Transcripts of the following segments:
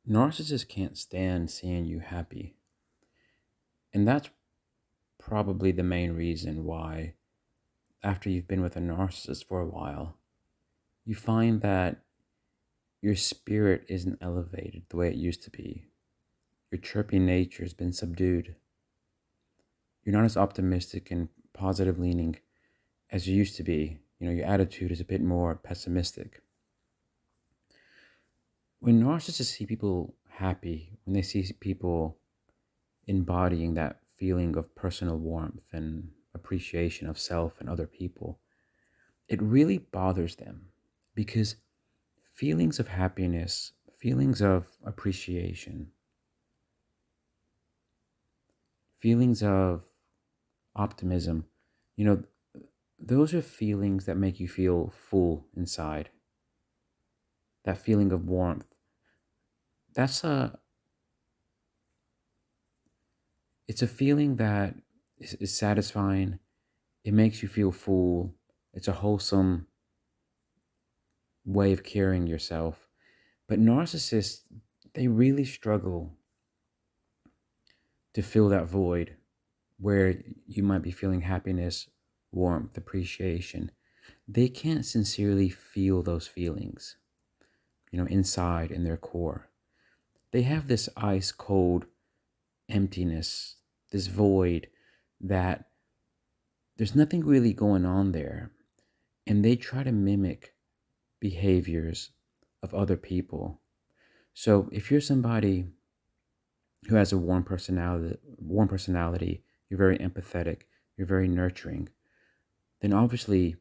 Narcissists can't stand seeing you happy. And that's probably the main reason why, after you've been with a narcissist for a while, you find that your spirit isn't elevated the way it used to be. Your chirpy nature has been subdued. You're not as optimistic and positive leaning as you used to be. Your attitude is a bit more pessimistic. When narcissists see people happy, when they see people embodying that feeling of personal warmth and appreciation of self and other people, it really bothers them because feelings of happiness, feelings of appreciation, feelings of optimism, you know, those are feelings that make you feel full inside. That feeling of warmth, that's it's a feeling that is satisfying. It makes you feel full. It's a wholesome way of carrying yourself. But narcissists, they really struggle to fill that void where you might be feeling happiness, warmth, appreciation. They can't sincerely feel those feelings, inside in their core. They have this ice cold emptiness, this void that there's nothing really going on there. And they try to mimic behaviors of other people. So if you're somebody who has a warm personality, you're very empathetic, you're very nurturing, then obviously,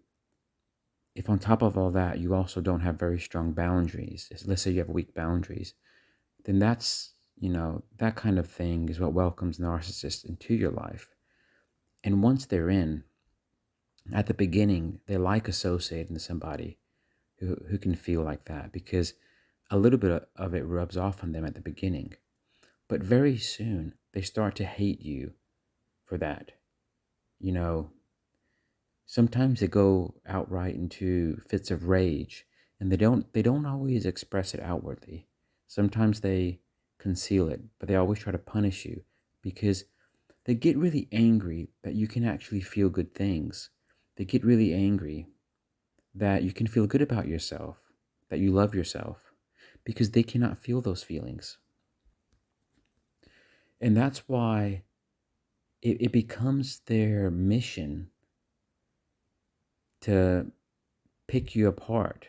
if on top of all that, you also don't have very strong boundaries, let's say you have weak boundaries, then that kind of thing is what welcomes narcissists into your life. And once they're in, at the beginning, they like associating with somebody who can feel like that because a little bit of it rubs off on them at the beginning. But very soon, they start to hate you for that. You know, Sometimes they go outright into fits of rage, and they don't always express it outwardly. Sometimes they conceal it, but they always try to punish you because they get really angry that you can actually feel good things. They get really angry that you can feel good about yourself, that you love yourself, because they cannot feel those feelings. And that's why it becomes their mission to pick you apart.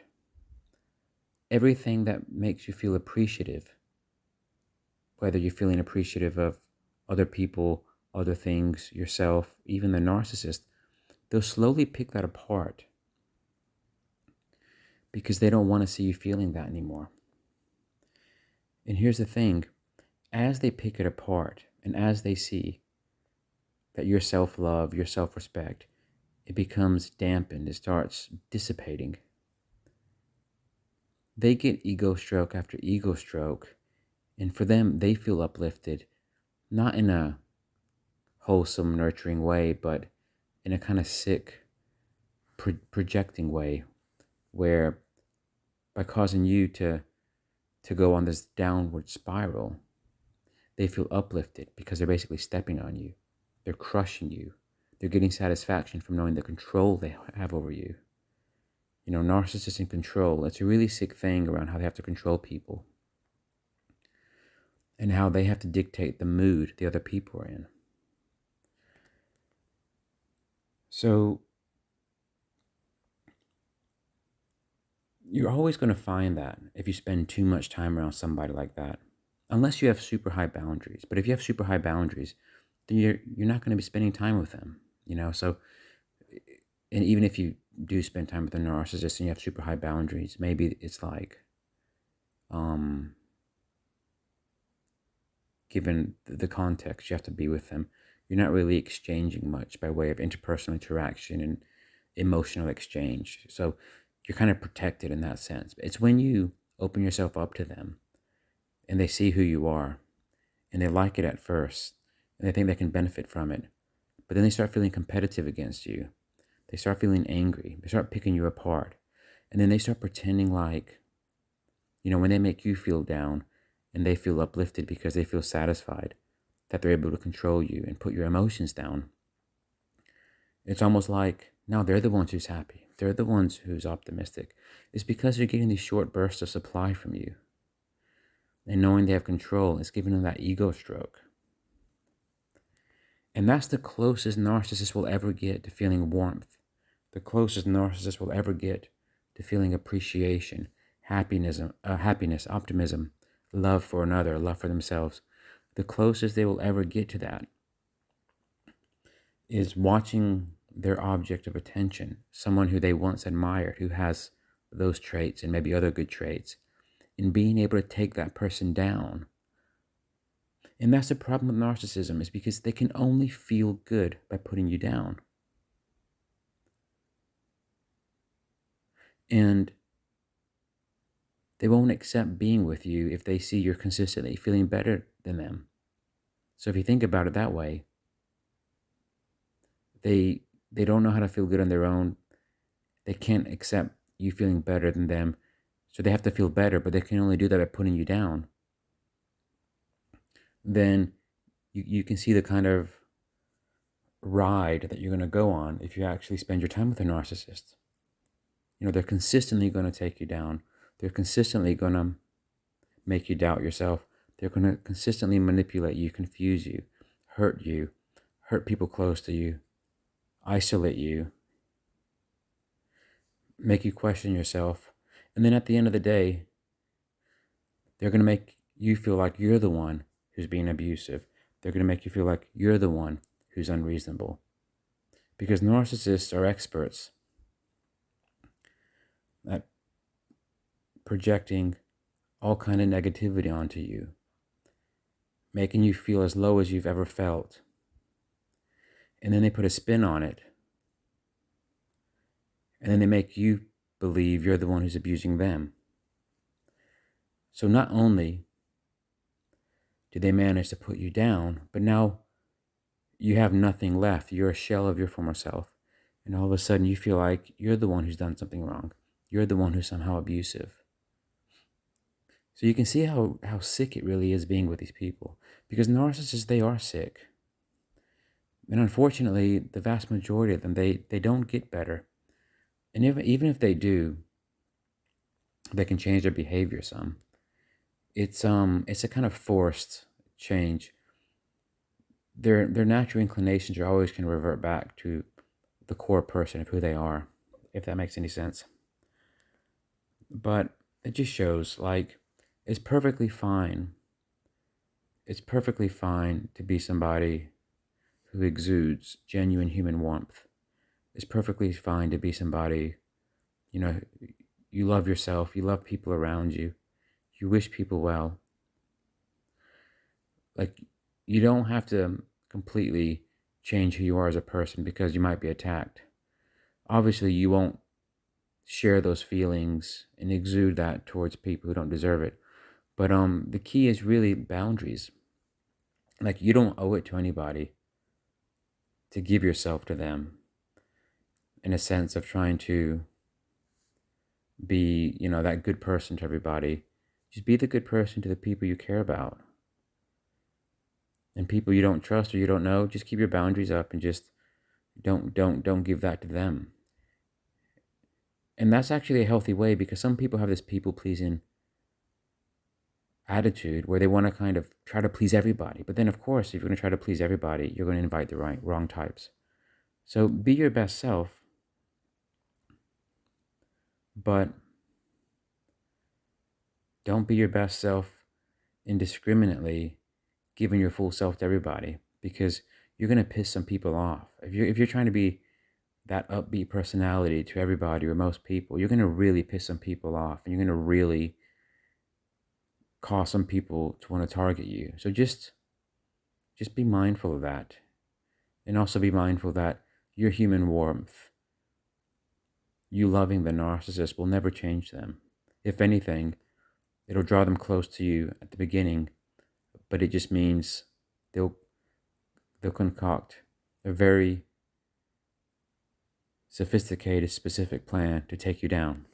Everything that makes you feel appreciative, whether you're feeling appreciative of other people, other things, yourself, even the narcissist, they'll slowly pick that apart because they don't want to see you feeling that anymore. And here's the thing, as they pick it apart and as they see that your self-love, your self-respect, it becomes dampened, it starts dissipating. They get ego stroke after ego stroke, and for them, they feel uplifted, not in a wholesome, nurturing way, but in a kind of sick, projecting way, where by causing you to go on this downward spiral, they feel uplifted because they're basically stepping on you. They're crushing you. They're getting satisfaction from knowing the control they have over you. Narcissists in control, it's a really sick thing around how they have to control people and how they have to dictate the mood the other people are in. So you're always going to find that if you spend too much time around somebody like that, unless you have super high boundaries. But if you have super high boundaries, then you're not going to be spending time with them. So, and even if you do spend time with a narcissist and you have super high boundaries, maybe it's like, given the context, you have to be with them. You're not really exchanging much by way of interpersonal interaction and emotional exchange. So you're kind of protected in that sense. It's when you open yourself up to them and they see who you are and they like it at first and they think they can benefit from it. But then they start feeling competitive against you. They start feeling angry. They start picking you apart. And then they start pretending like, when they make you feel down, and they feel uplifted because they feel satisfied that they're able to control you and put your emotions down. It's almost like now they're the ones who's happy. They're the ones who's optimistic. It's because they're getting these short bursts of supply from you. And knowing they have control is giving them that ego stroke. And that's the closest narcissists will ever get to feeling warmth. The closest narcissists will ever get to feeling appreciation, happiness, optimism, love for another, love for themselves. The closest they will ever get to that is watching their object of attention, someone who they once admired, who has those traits and maybe other good traits, and being able to take that person down. And that's the problem with narcissism, is because they can only feel good by putting you down. And they won't accept being with you if they see you're consistently feeling better than them. So if you think about it that way, they don't know how to feel good on their own. They can't accept you feeling better than them. So they have to feel better, but they can only do that by putting you down. Then you can see the kind of ride that you're going to go on if you actually spend your time with a narcissist. They're consistently going to take you down. They're consistently going to make you doubt yourself. They're going to consistently manipulate you, confuse you, hurt people close to you, isolate you, make you question yourself. And then at the end of the day, they're going to make you feel like you're the one who's being abusive. They're going to make you feel like you're the one who's unreasonable. Because narcissists are experts at projecting all kind of negativity onto you, making you feel as low as you've ever felt. And then they put a spin on it. And then they make you believe you're the one who's abusing them. So not only do they manage to put you down, but now you have nothing left. You're a shell of your former self. And all of a sudden you feel like you're the one who's done something wrong. You're the one who's somehow abusive. So you can see how sick it really is being with these people. Because narcissists, they are sick. And unfortunately, the vast majority of them, they don't get better. And even if they do, they can change their behavior some. It's a kind of forced change. Their natural inclinations are always going to revert back to the core person of who they are, if that makes any sense. But it just shows, like, it's perfectly fine. It's perfectly fine to be somebody who exudes genuine human warmth. It's perfectly fine to be somebody, you love yourself, you love people around you, you wish people well. Like, you don't have to completely change who you are as a person because you might be attacked. Obviously, you won't share those feelings and exude that towards people who don't deserve it. But the key is really boundaries. Like, you don't owe it to anybody to give yourself to them, in a sense of trying to be, that good person to everybody. Just be the good person to the people you care about. And people you don't trust or you don't know, just keep your boundaries up and just don't give that to them. And that's actually a healthy way, because some people have this people-pleasing attitude where they want to kind of try to please everybody. But then, of course, if you're going to try to please everybody, you're going to invite the wrong types. So be your best self, but don't be your best self indiscriminately, giving your full self to everybody, because you're going to piss some people off. If you're trying to be that upbeat personality to everybody or most people, you're going to really piss some people off, and you're going to really cause some people to want to target you. So just be mindful of that. And also be mindful that your human warmth, you loving the narcissist, will never change them. If anything, it'll draw them close to you at the beginning, but it just means they'll concoct a very sophisticated, specific plan to take you down.